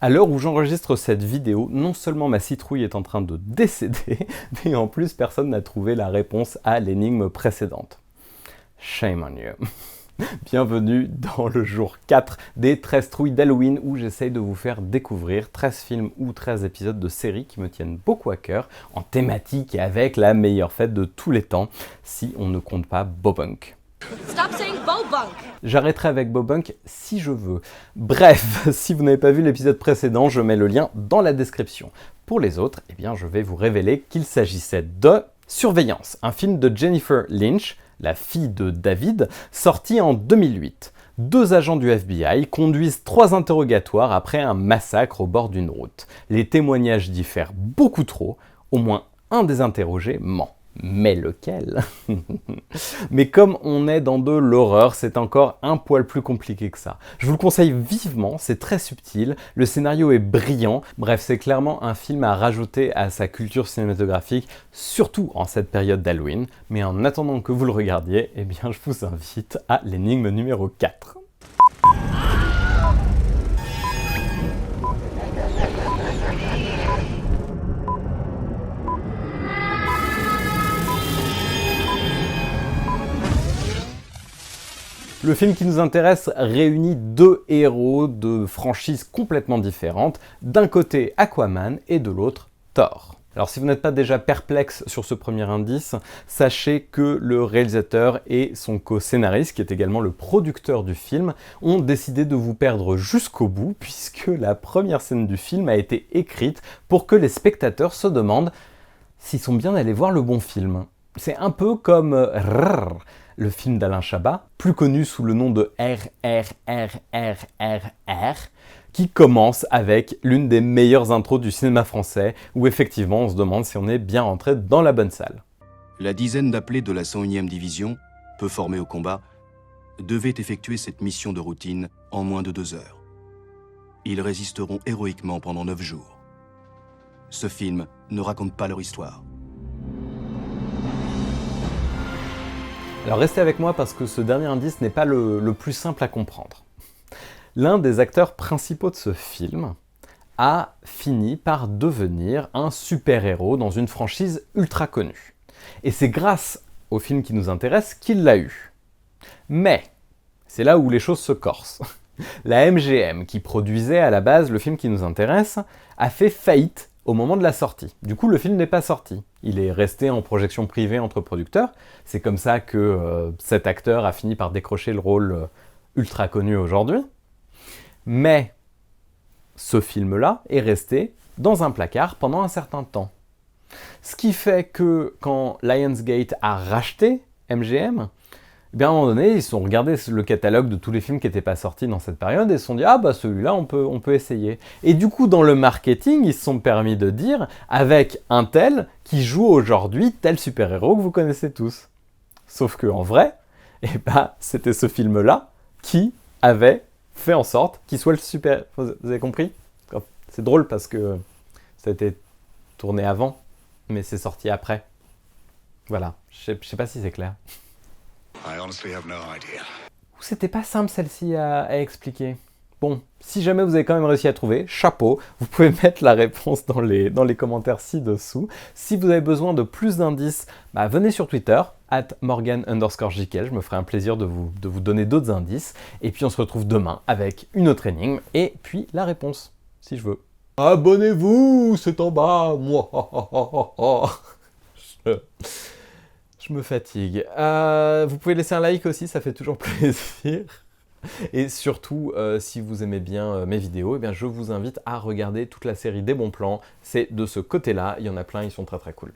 À l'heure où j'enregistre cette vidéo, non seulement ma citrouille est en train de décéder, mais en plus personne n'a trouvé la réponse à l'énigme précédente. Shame on you. Bienvenue dans le jour 4 des 13 trouilles d'Halloween où j'essaye de vous faire découvrir 13 films ou 13 épisodes de séries qui me tiennent beaucoup à cœur, en thématique et avec la meilleure fête de tous les temps, si on ne compte pas Bobunk. Stop saying Bobunk. J'arrêterai avec Bobunk si je veux. Bref, si vous n'avez pas vu l'épisode précédent, je mets le lien dans la description. Pour les autres, eh bien, je vais vous révéler qu'il s'agissait de Surveillance, un film de Jennifer Lynch, la fille de David, sorti en 2008. Deux agents du FBI conduisent 3 interrogatoires après un massacre au bord d'une route. Les témoignages diffèrent beaucoup trop, au moins un des interrogés ment. Mais lequel? Mais comme on est dans de l'horreur, c'est encore un poil plus compliqué que ça. Je vous le conseille vivement, c'est très subtil, le scénario est brillant, bref, c'est clairement un film à rajouter à sa culture cinématographique, surtout en cette période d'Halloween. Mais en attendant que vous le regardiez, eh bien, je vous invite à l'énigme numéro 4. Le film qui nous intéresse réunit 2 héros de franchises complètement différentes, d'un côté Aquaman et de l'autre Thor. Alors si vous n'êtes pas déjà perplexe sur ce premier indice, sachez que le réalisateur et son co-scénariste, qui est également le producteur du film, ont décidé de vous perdre jusqu'au bout, puisque la première scène du film a été écrite pour que les spectateurs se demandent s'ils sont bien allés voir le bon film. C'est un peu comme le film d'Alain Chabat, plus connu sous le nom de RRRRRR, qui commence avec l'une des meilleures intros du cinéma français, où effectivement on se demande si on est bien rentré dans la bonne salle. La dizaine d'appelés de la 101e division, peu formés au combat, devait effectuer cette mission de routine en moins de 2 heures. Ils résisteront héroïquement pendant 9 jours. Ce film ne raconte pas leur histoire. Alors restez avec moi parce que ce dernier indice n'est pas le plus simple à comprendre. L'un des acteurs principaux de ce film a fini par devenir un super-héros dans une franchise ultra connue. Et c'est grâce au film qui nous intéresse qu'il l'a eu. Mais, c'est là où les choses se corsent. La MGM, qui produisait à la base le film qui nous intéresse, a fait faillite au moment de la sortie. Du coup, le film n'est pas sorti. Il est resté en projection privée entre producteurs. C'est comme ça que cet acteur a fini par décrocher le rôle ultra connu aujourd'hui. Mais ce film-là est resté dans un placard pendant un certain temps. Ce qui fait que quand Lionsgate a racheté MGM, eh bien, à un moment donné, ils ont regardé le catalogue de tous les films qui n'étaient pas sortis dans cette période et se sont dit « Ah bah celui-là, on peut essayer ». Et du coup, dans le marketing, ils se sont permis de dire « Avec un tel qui joue aujourd'hui tel super-héros que vous connaissez tous ». Sauf qu'en vrai, eh ben, c'était ce film-là qui avait fait en sorte qu'il soit le super... Vous avez compris? C'est drôle parce que ça a été tourné avant, mais c'est sorti après. Voilà, je sais pas si c'est clair. Ou c'était pas simple celle-ci à expliquer. Bon, si jamais vous avez quand même réussi à trouver, chapeau, vous pouvez mettre la réponse dans les commentaires ci-dessous. Si vous avez besoin de plus d'indices, venez sur Twitter, @Morgan_JK, je me ferai un plaisir de vous donner d'autres indices. Et puis on se retrouve demain avec une autre énigme, et puis la réponse, si je veux. Abonnez-vous, c'est en bas, moi. Je me fatigue. Vous pouvez laisser un like aussi, ça fait toujours plaisir. Et surtout, si vous aimez bien mes vidéos, eh bien, je vous invite à regarder toute la série des bons plans. C'est de ce côté-là, il y en a plein, ils sont très très cool.